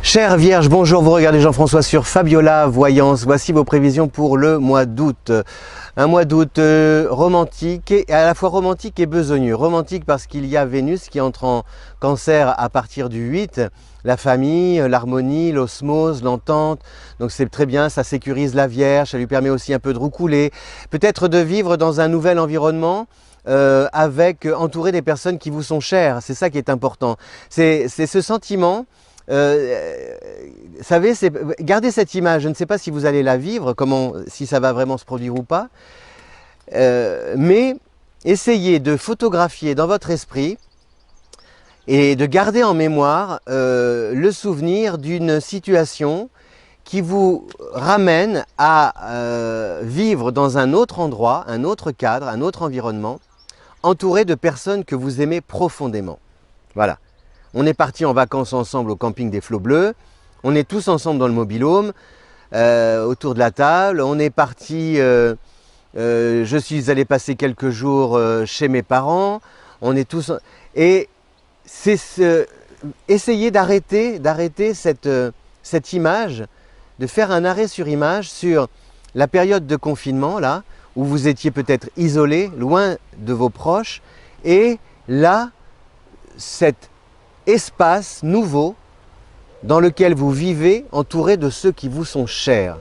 Chère Vierge, bonjour, vous regardez Jean-François sur Fabiola Voyance. Voici vos prévisions pour le mois d'août. Un mois d'août romantique, et à la fois romantique et besogneux. Romantique parce qu'il y a Vénus qui entre en Cancer à partir du 8. La famille, l'harmonie, l'osmose, l'entente. Donc c'est très bien, ça sécurise la Vierge, ça lui permet aussi un peu de roucouler. Peut-être de vivre dans un nouvel environnement. Entouré des personnes qui vous sont chères. C'est ça qui est important. C'est ce sentiment. Savez, gardez cette image, je ne sais pas si vous allez la vivre, si ça va vraiment se produire ou pas, mais essayez de photographier dans votre esprit et de garder en mémoire le souvenir d'une situation qui vous ramène à vivre dans un autre endroit, un autre cadre, un autre environnement, entouré de personnes que vous aimez profondément. Voilà. On est parti en vacances ensemble au camping des Flots Bleus. On est tous ensemble dans le mobil-home, autour de la table. On est parti, je suis allé passer quelques jours chez mes parents. On est tous... Et c'est essayer d'arrêter cette image, de faire un arrêt sur image sur la période de confinement, là, où vous étiez peut-être isolé, loin de vos proches. Et là, cet espace nouveau dans lequel vous vivez entouré de ceux qui vous sont chers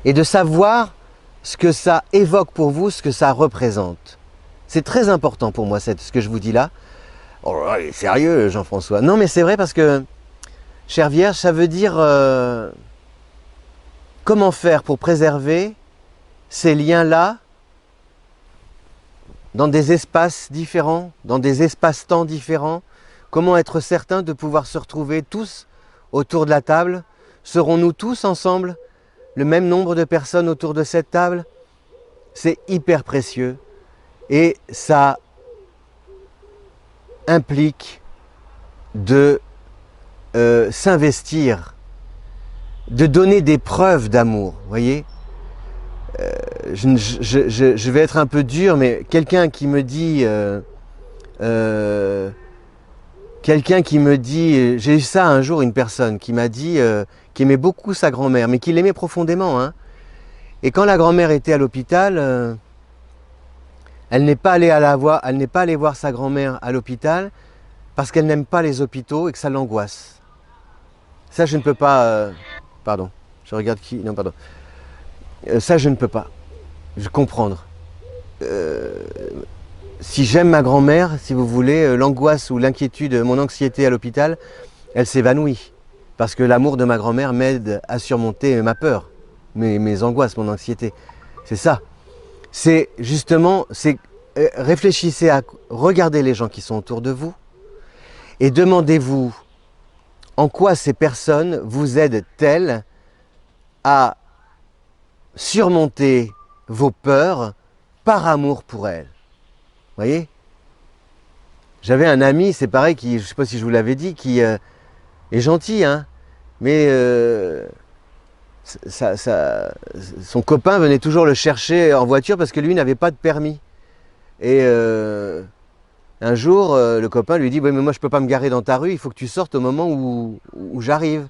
et de savoir ce que ça évoque pour vous, ce que ça représente. C'est très important pour moi ce que je vous dis là. Oh là là, sérieux Jean-François. Non mais c'est vrai parce que, chère Vierge, ça veut dire comment faire pour préserver ces liens-là dans des espaces différents, dans des espaces-temps différents. Comment être certain de pouvoir se retrouver tous autour de la table? Serons-nous tous ensemble, le même nombre de personnes autour de cette table? C'est hyper précieux et ça implique de s'investir, de donner des preuves d'amour, voyez. Je vais être un peu dur, mais quelqu'un qui me dit... j'ai eu ça un jour, une personne qui m'a dit qu'il aimait beaucoup sa grand-mère, mais qu'il l'aimait profondément. Hein. Et quand la grand-mère était à l'hôpital, elle n'est pas allée voir sa grand-mère à l'hôpital parce qu'elle n'aime pas les hôpitaux et que ça l'angoisse. Ça, je ne peux pas... pardon, je regarde qui... Non, pardon. Ça, je ne peux pas. Je comprendre. Si j'aime ma grand-mère, si vous voulez, l'angoisse ou l'inquiétude, mon anxiété à l'hôpital, elle s'évanouit. Parce que l'amour de ma grand-mère m'aide à surmonter ma peur, mes angoisses, mon anxiété. C'est ça. C'est justement, réfléchissez à regarder les gens qui sont autour de vous et demandez-vous en quoi ces personnes vous aident-elles à surmonter vos peurs par amour pour elles. Vous voyez? J'avais un ami, c'est pareil, je ne sais pas si je vous l'avais dit, qui est gentil, hein, mais son copain venait toujours le chercher en voiture parce que lui n'avait pas de permis. Et un jour, le copain lui dit « Oui, mais moi je ne peux pas me garer dans ta rue, il faut que tu sortes au moment où j'arrive. »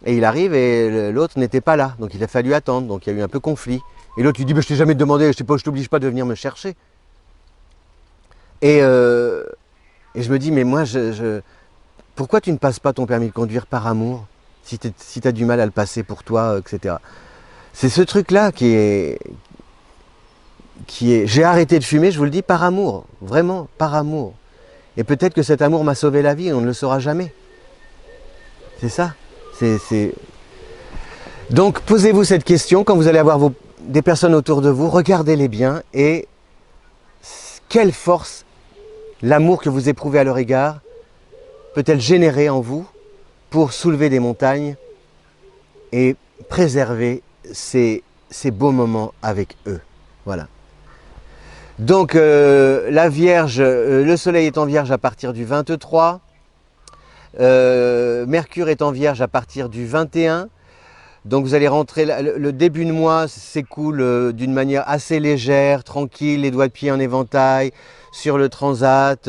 Et il arrive et l'autre n'était pas là, donc il a fallu attendre, donc il y a eu un peu conflit. Et l'autre lui dit bah, « Je t'ai jamais demandé, je t'oblige pas de venir me chercher. » Et je me dis, mais moi, pourquoi tu ne passes pas ton permis de conduire par amour, si tu as du mal à le passer pour toi, etc. C'est ce truc-là qui est... J'ai arrêté de fumer, je vous le dis, par amour, vraiment, par amour. Et peut-être que cet amour m'a sauvé la vie, on ne le saura jamais. C'est ça. Donc, posez-vous cette question, quand vous allez avoir des personnes autour de vous, regardez-les bien, et quelle force l'amour que vous éprouvez à leur égard peut-elle générer en vous pour soulever des montagnes et préserver ces beaux moments avec eux. Voilà. Donc la Vierge, le Soleil est en Vierge à partir du 23, Mercure est en Vierge à partir du 21. Donc vous allez rentrer, le début de mois s'écoule d'une manière assez légère, tranquille, les doigts de pied en éventail, sur le transat,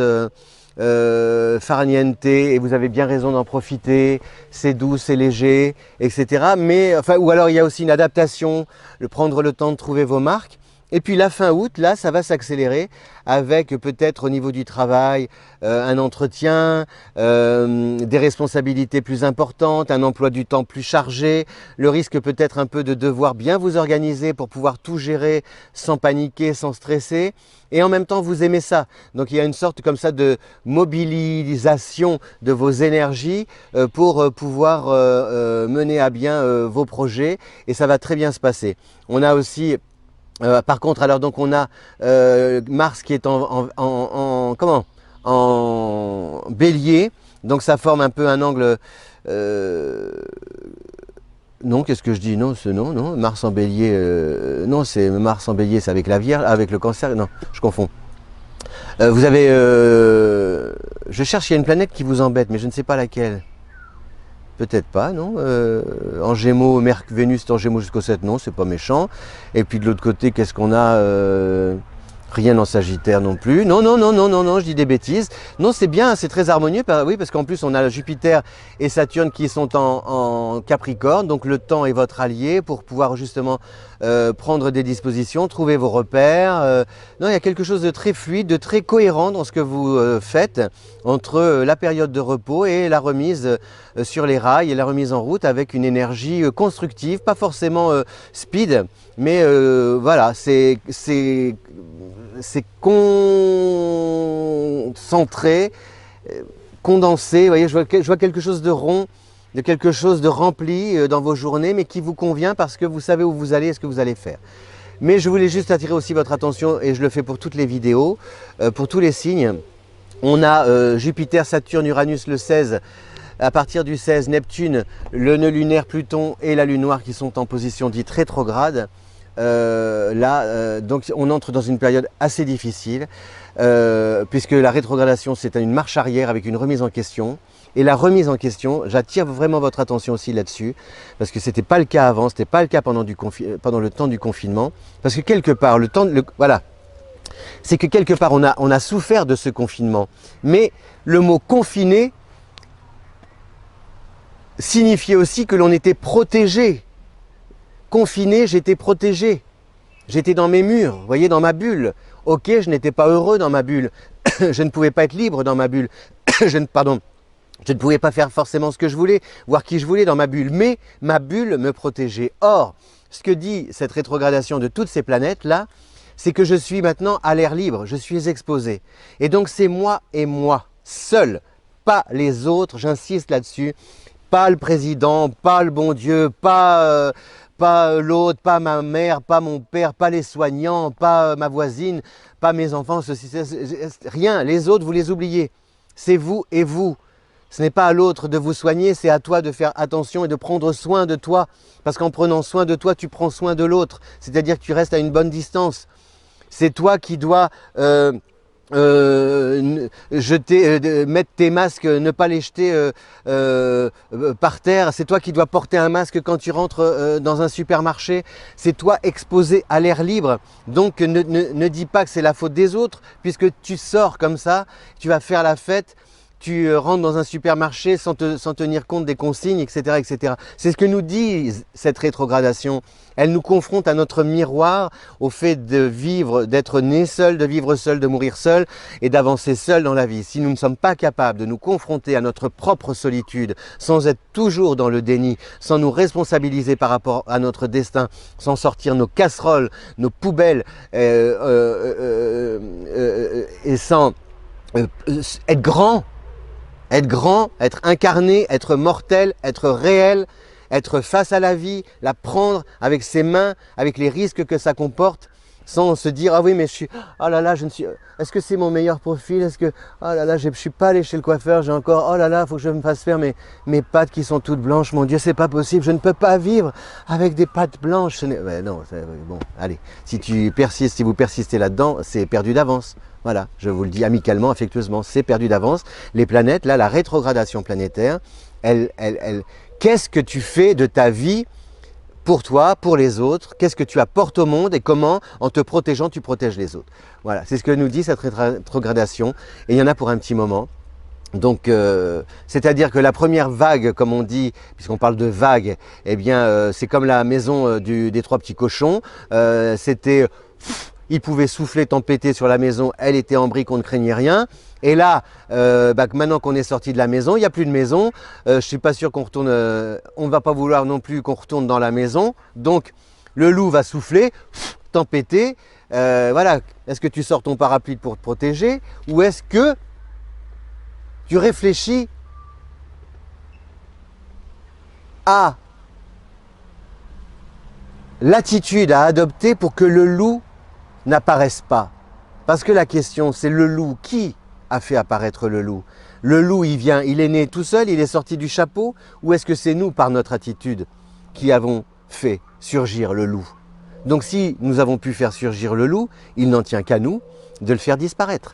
farniente, et vous avez bien raison d'en profiter, c'est doux, c'est léger, etc. Mais, enfin, ou alors il y a aussi une adaptation, prendre le temps de trouver vos marques. Et puis la fin août, là, ça va s'accélérer avec peut-être au niveau du travail, un entretien, des responsabilités plus importantes, un emploi du temps plus chargé, le risque peut-être un peu de devoir bien vous organiser pour pouvoir tout gérer sans paniquer, sans stresser. Et en même temps, vous aimez ça. Donc il y a une sorte comme ça de mobilisation de vos énergies pour pouvoir mener à bien vos projets, et ça va très bien se passer. On a aussi... par contre, alors donc on a Mars qui est comment, en bélier, donc ça forme un peu un angle. Non, qu'est-ce que je dis? Non, non, Mars en bélier. Non, c'est Mars en bélier, c'est avec la Vierge, avec le Cancer. Non, je confonds. Vous avez. Je cherche, il y a une planète qui vous embête, mais je ne sais pas laquelle. Peut-être pas, non. En Gémeaux, Vénus est en Gémeaux jusqu'au 7, non, c'est pas méchant. Et puis de l'autre côté, qu'est-ce qu'on a? Rien en Sagittaire non plus. Non, non, non, non, non, non, je dis des bêtises. Non, c'est bien, c'est très harmonieux. Oui, parce qu'en plus, on a Jupiter et Saturne qui sont en Capricorne. Donc le temps est votre allié pour pouvoir justement prendre des dispositions, trouver vos repères. Non, il y a quelque chose de très fluide, de très cohérent dans ce que vous faites entre la période de repos et la remise sur les rails et la remise en route avec une énergie constructive, pas forcément speed, mais voilà, c'est concentré, condensé. Vous voyez, je vois quelque chose de rond, de quelque chose de rempli dans vos journées, mais qui vous convient parce que vous savez où vous allez et ce que vous allez faire. Mais je voulais juste attirer aussi votre attention, et je le fais pour toutes les vidéos, pour tous les signes. On a Jupiter, Saturne, Uranus le 16. À partir du 16, Neptune, le nœud lunaire, Pluton et la Lune noire qui sont en position dite rétrograde. Donc on entre dans une période assez difficile, puisque la rétrogradation c'est une marche arrière avec une remise en question. Et la remise en question, j'attire vraiment votre attention aussi là-dessus, parce que ce n'était pas le cas avant, ce n'était pas le cas pendant le temps du confinement, parce que quelque part, voilà, c'est que quelque part on a souffert de ce confinement, mais le mot confiné signifiait aussi que l'on était protégé. Confiné, j'étais protégé. J'étais dans mes murs, vous voyez, dans ma bulle. Ok, je n'étais pas heureux dans ma bulle. Je ne pouvais pas être libre dans ma bulle. Je ne pouvais pas faire forcément ce que je voulais, voir qui je voulais dans ma bulle. Mais ma bulle me protégeait. Or, ce que dit cette rétrogradation de toutes ces planètes-là, c'est que je suis maintenant à l'air libre, je suis exposé. Et donc c'est moi et moi, seul, pas les autres, j'insiste là-dessus. Pas le président, pas le bon Dieu, pas l'autre, pas ma mère, pas mon père, pas les soignants, pas ma voisine, pas mes enfants, rien. Les autres, vous les oubliez. C'est vous et vous. Ce n'est pas à l'autre de vous soigner, c'est à toi de faire attention et de prendre soin de toi. Parce qu'en prenant soin de toi, tu prends soin de l'autre. C'est-à-dire que tu restes à une bonne distance. C'est toi qui dois... mettre tes masques, ne pas les jeter par terre. C'est toi qui dois porter un masque quand tu rentres dans un supermarché. C'est toi exposé à l'air libre. Donc ne dis pas que c'est la faute des autres, puisque tu sors comme ça, tu vas faire la fête, tu rentres dans un supermarché sans tenir compte des consignes, etc. etc. C'est ce que nous dit cette rétrogradation. Elle nous confronte à notre miroir, au fait de vivre, d'être né seul, de vivre seul, de mourir seul et d'avancer seul dans la vie. Si nous ne sommes pas capables de nous confronter à notre propre solitude, sans être toujours dans le déni, sans nous responsabiliser par rapport à notre destin, sans sortir nos casseroles, nos poubelles et sans être grand, être incarné, être mortel, être réel, être face à la vie, la prendre avec ses mains, avec les risques que ça comporte, sans se dire « Ah oui, mais je suis... Oh là là, est-ce que c'est mon meilleur profil? Est-ce que... Oh là là, je ne suis pas allé chez le coiffeur, j'ai encore... Oh là là, il faut que je me fasse faire mes pattes qui sont toutes blanches. Mon Dieu, c'est pas possible, je ne peux pas vivre avec des pattes blanches. » Ouais, non, bon, allez. Si vous persistez là-dedans, c'est perdu d'avance. Voilà, je vous le dis amicalement, affectueusement, c'est perdu d'avance. Les planètes, là, la rétrogradation planétaire, qu'est-ce que tu fais de ta vie pour toi, pour les autres? Qu'est-ce que tu apportes au monde et comment, en te protégeant, tu protèges les autres? Voilà, c'est ce que nous dit cette rétrogradation. Et il y en a pour un petit moment. Donc, c'est-à-dire que la première vague, comme on dit, puisqu'on parle de vague, eh bien, c'est comme la maison des trois petits cochons. Il pouvait souffler, tempêter sur la maison, elle était en brique, on ne craignait rien. Et là, maintenant qu'on est sorti de la maison, il n'y a plus de maison. Je ne suis pas sûr qu'on retourne, on ne va pas vouloir non plus qu'on retourne dans la maison. Donc, le loup va souffler, tempêter. Voilà, est-ce que tu sors ton parapluie pour te protéger ou est-ce que tu réfléchis à l'attitude à adopter pour que le loup n'apparaisse pas? Parce que la question, c'est le loup. Qui a fait apparaître le loup? Le loup, il vient, il est né tout seul, il est sorti du chapeau? Ou est-ce que c'est nous, par notre attitude, qui avons fait surgir le loup? Donc si nous avons pu faire surgir le loup, il n'en tient qu'à nous de le faire disparaître.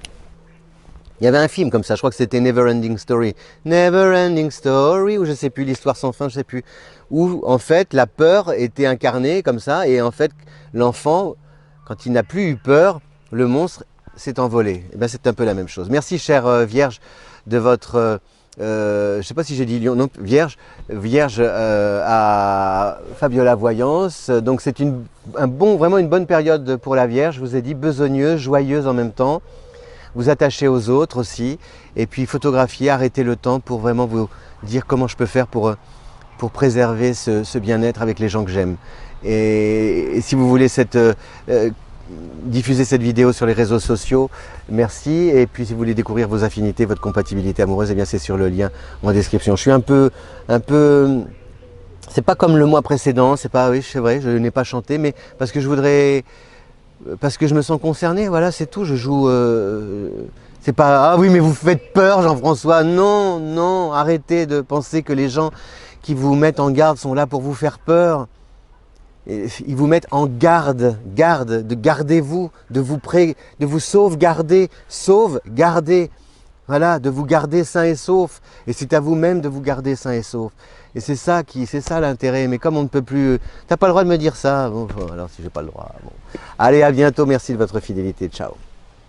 Il y avait un film comme ça, je crois que c'était Neverending Story. Neverending Story, ou je ne sais plus, l'histoire sans fin, je ne sais plus. Où en fait la peur était incarnée comme ça, et en fait l'enfant, quand il n'a plus eu peur, le monstre s'est envolé. Et bien c'est un peu la même chose. Merci chère Vierge de votre, je ne sais pas si j'ai dit lion, non, Vierge à Fabiola Voyance. Donc c'est vraiment une bonne période pour la Vierge, je vous ai dit, besogneuse, joyeuse en même temps. Vous attacher aux autres aussi, et puis photographier, arrêter le temps pour vraiment vous dire comment je peux faire pour préserver ce bien-être avec les gens que j'aime. Et si vous voulez diffuser cette vidéo sur les réseaux sociaux, merci. Et puis si vous voulez découvrir vos affinités, votre compatibilité amoureuse, eh bien c'est sur le lien en description. Je suis un peu, c'est pas comme le mois précédent, c'est pas, oui c'est vrai, je n'ai pas chanté, mais parce que je me sens concerné, voilà, c'est tout. Je joue. C'est pas ah oui, mais vous faites peur, Jean-François. Non, non, arrêtez de penser que les gens qui vous mettent en garde sont là pour vous faire peur. Et ils vous mettent en garde, gardez-vous, de vous sauvegarder, voilà, de vous garder sain et sauf. Et c'est à vous-même de vous garder sain et sauf. Et c'est ça l'intérêt. Mais comme on ne peut plus, t'as pas le droit de me dire ça. Bon, alors si j'ai pas le droit. Bon. Allez, à bientôt. Merci de votre fidélité. Ciao.